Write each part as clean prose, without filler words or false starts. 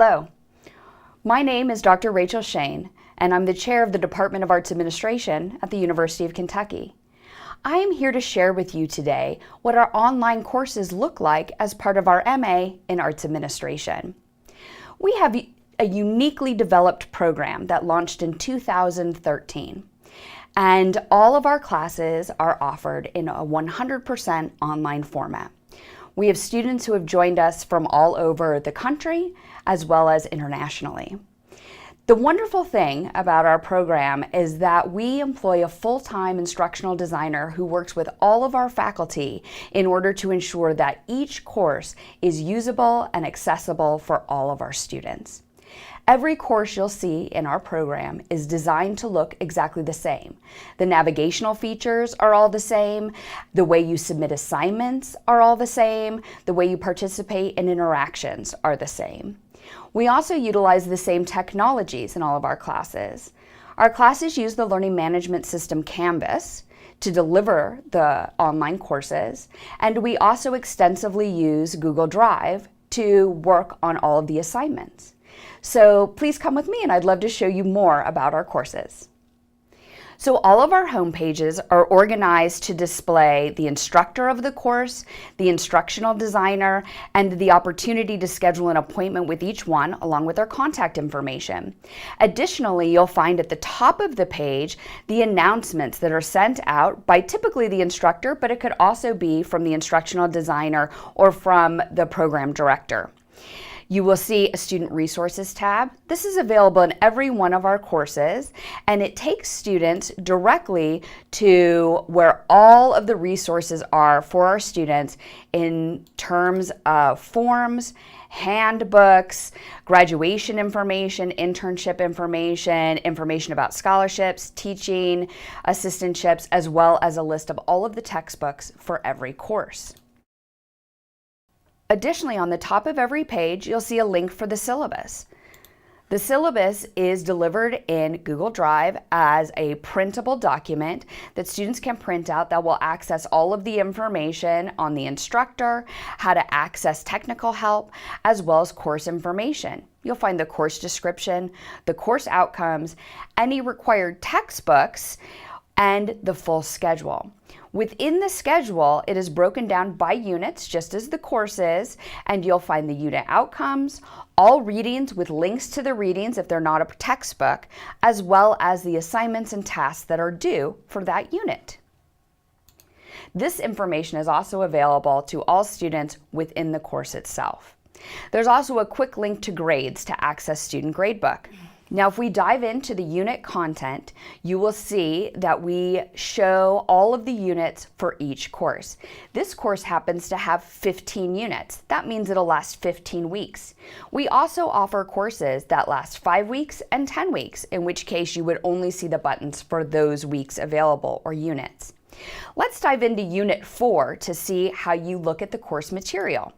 Hello, my name is Dr. Rachel Shane, and I'm the chair of the Department of Arts Administration at the University of Kentucky. I am here to share with you today what our online courses look like as part of our MA in Arts Administration. We have a uniquely developed program that launched in 2013, and all of our classes are offered in a 100% online format. We have students who have joined us from all over the country as well as internationally. The wonderful thing about our program is that we employ a full-time instructional designer who works with all of our faculty in order to ensure that each course is usable and accessible for all of our students. Every course you'll see in our program is designed to look exactly the same. The navigational features are all the same, the way you submit assignments are all the same, the way you participate in interactions are the same. We also utilize the same technologies in all of our classes. Our classes use the learning management system Canvas to deliver the online courses, and we also extensively use Google Drive to work on all of the assignments. So please come with me and I'd love to show you more about our courses. So all of our home pages are organized to display the instructor of the course, the instructional designer, and the opportunity to schedule an appointment with each one along with their contact information. Additionally, you'll find at the top of the page the announcements that are sent out by typically the instructor, but it could also be from the instructional designer or from the program director. You will see a Student Resources tab. This is available in every one of our courses, and it takes students directly to where all of the resources are for our students in terms of forms, handbooks, graduation information, internship information, information about scholarships, teaching assistantships, as well as a list of all of the textbooks for every course. Additionally, on the top of every page, you'll see a link for the syllabus. The syllabus is delivered in Google Drive as a printable document that students can print out that will access all of the information on the instructor, how to access technical help, as well as course information. You'll find the course description, the course outcomes, any required textbooks, and the full schedule. Within the schedule, it is broken down by units, just as the course is, and you'll find the unit outcomes, all readings with links to the readings if they're not a textbook, as well as the assignments and tasks that are due for that unit. This information is also available to all students within the course itself. There's also a quick link to grades to access Student Gradebook. Now, if we dive into the unit content, you will see that we show all of the units for each course. This course happens to have 15 units. That means it'll last 15 weeks. We also offer courses that last 5 weeks and 10 weeks, in which case you would only see the buttons for those weeks available or units. Let's dive into Unit 4 to see how you look at the course material.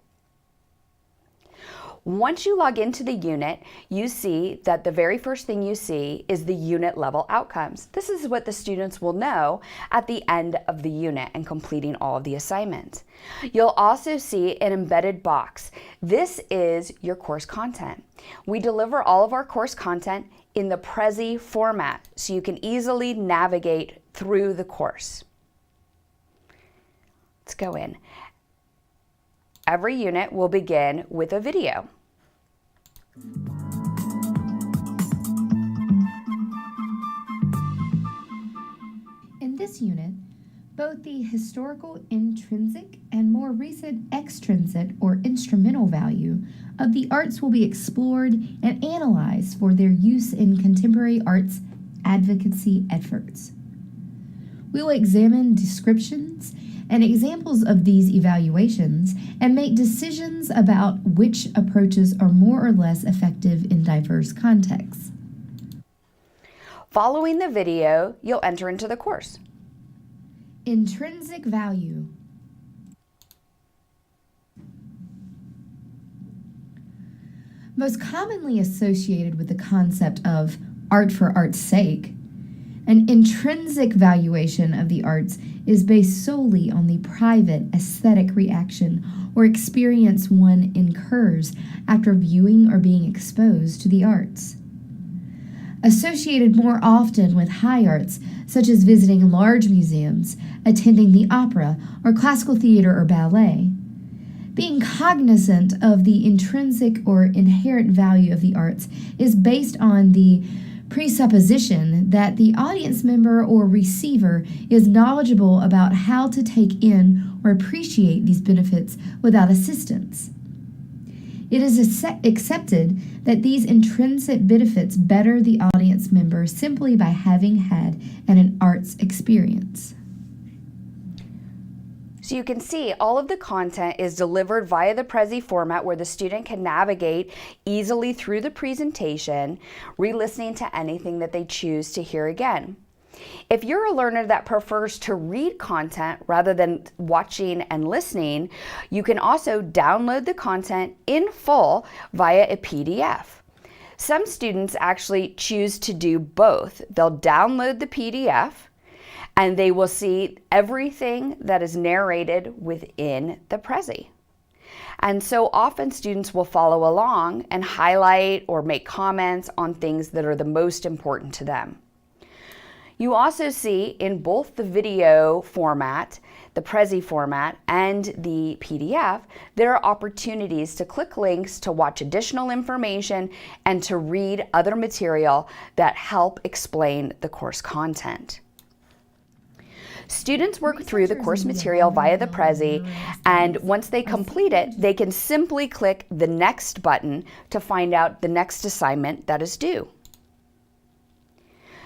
Once you log into the unit, you see that the very first thing you see is the unit level outcomes. This is what the students will know at the end of the unit and completing all of the assignments. You'll also see an embedded box. This is your course content. We deliver all of our course content in the Prezi format, so you can easily navigate through the course. Let's go in. Every unit will begin with a video. In this unit, both the historical intrinsic and more recent extrinsic or instrumental value of the arts will be explored and analyzed for their use in contemporary arts advocacy efforts. We will examine descriptions and examples of these evaluations and make decisions about which approaches are more or less effective in diverse contexts. Following the video, you'll enter into the course. Intrinsic value. Most commonly associated with the concept of art for art's sake, An intrinsic valuation of the arts is based solely on the private aesthetic reaction or experience one incurs after viewing or being exposed to the arts. Associated more often with high arts, such as visiting large museums, attending the opera or classical theater or ballet. Being cognizant of the intrinsic or inherent value of the arts is based on the presupposition that the audience member or receiver is knowledgeable about how to take in or appreciate these benefits without assistance. It is accepted that these intrinsic benefits better the audience member simply by having had an arts experience. So you can see all of the content is delivered via the Prezi format where the student can navigate easily through the presentation, re-listening to anything that they choose to hear again. If you're a learner that prefers to read content rather than watching and listening, you can also download the content in full via a PDF. Some students actually choose to do both. They'll download the PDF and they will see everything that is narrated within the Prezi. And so often students will follow along and highlight or make comments on things that are the most important to them. You also see in both the video format, the Prezi format, and the PDF, there are opportunities to click links to watch additional information and to read other material that help explain the course content. Students work through the course material via the Prezi, and once they complete it, they can simply click the next button to find out the next assignment that is due.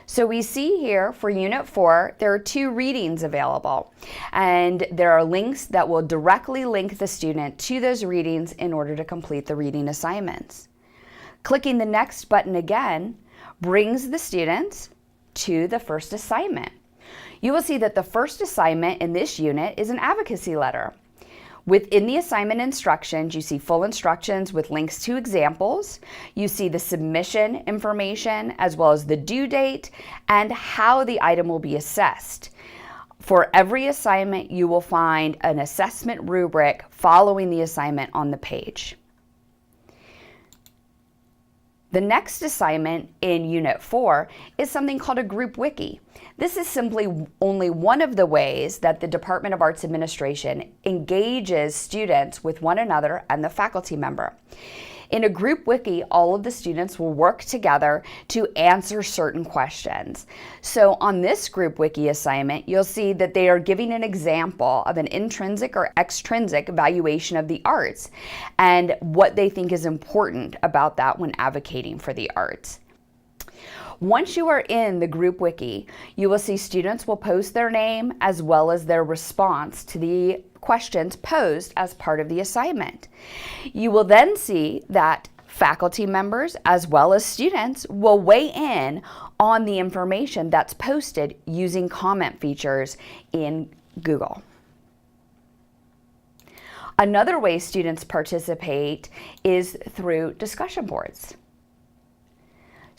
So we see here for Unit 4, there are 2 readings available, and there are links that will directly link the student to those readings in order to complete the reading assignments. Clicking the next button again brings the students to the first assignment. You will see that the first assignment in this unit is an advocacy letter. Within the assignment instructions, you see full instructions with links to examples. You see the submission information as well as the due date and how the item will be assessed. For every assignment, you will find an assessment rubric following the assignment on the page. The next assignment in Unit 4 is something called a group wiki. This is simply only one of the ways that the Department of Arts Administration engages students with one another and the faculty member. In a group wiki, all of the students will work together to answer certain questions. So on this group wiki assignment, you'll see that they are giving an example of an intrinsic or extrinsic evaluation of the arts and what they think is important about that when advocating for the arts. Once you are in the group wiki, you will see students will post their name as well as their response to the questions posed as part of the assignment. You will then see that faculty members as well as students will weigh in on the information that's posted using comment features in Google. Another way students participate is through discussion boards.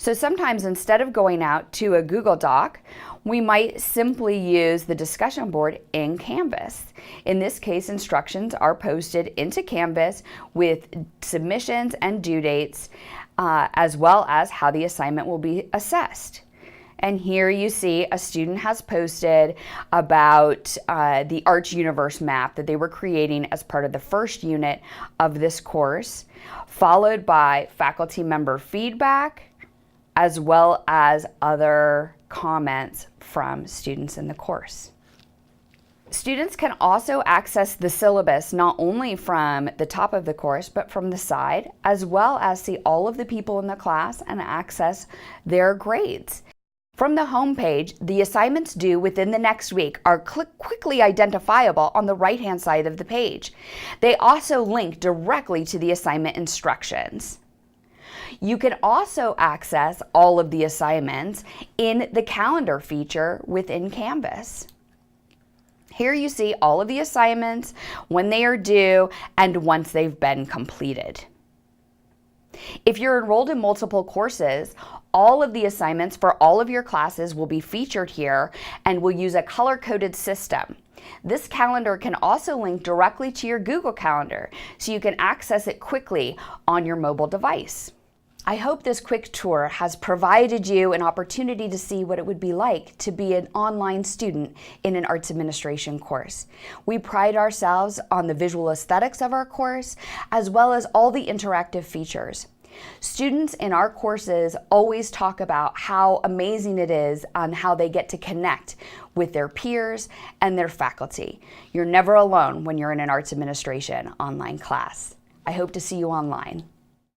So sometimes instead of going out to a Google Doc, we might simply use the discussion board in Canvas. In this case, instructions are posted into Canvas with submissions and due dates, as well as how the assignment will be assessed. And here you see a student has posted about the Arts Universe map that they were creating as part of the first unit of this course, followed by faculty member feedback, as well as other comments from students in the course. Students can also access the syllabus not only from the top of the course, but from the side, as well as see all of the people in the class and access their grades. From the home page, the assignments due within the next week are quickly identifiable on the right-hand side of the page. They also link directly to the assignment instructions. You can also access all of the assignments in the calendar feature within Canvas. Here you see all of the assignments, when they are due, and once they've been completed. If you're enrolled in multiple courses, All of the assignments for all of your classes will be featured here and will use a color-coded system. This calendar can also link directly to your Google Calendar, so you can access it quickly on your mobile device. I hope this quick tour has provided you an opportunity to see what it would be like to be an online student in an arts administration course. We pride ourselves on the visual aesthetics of our course, as well as all the interactive features. Students in our courses always talk about how amazing it is on how they get to connect with their peers and their faculty. You're never alone when you're in an arts administration online class. I hope to see you online.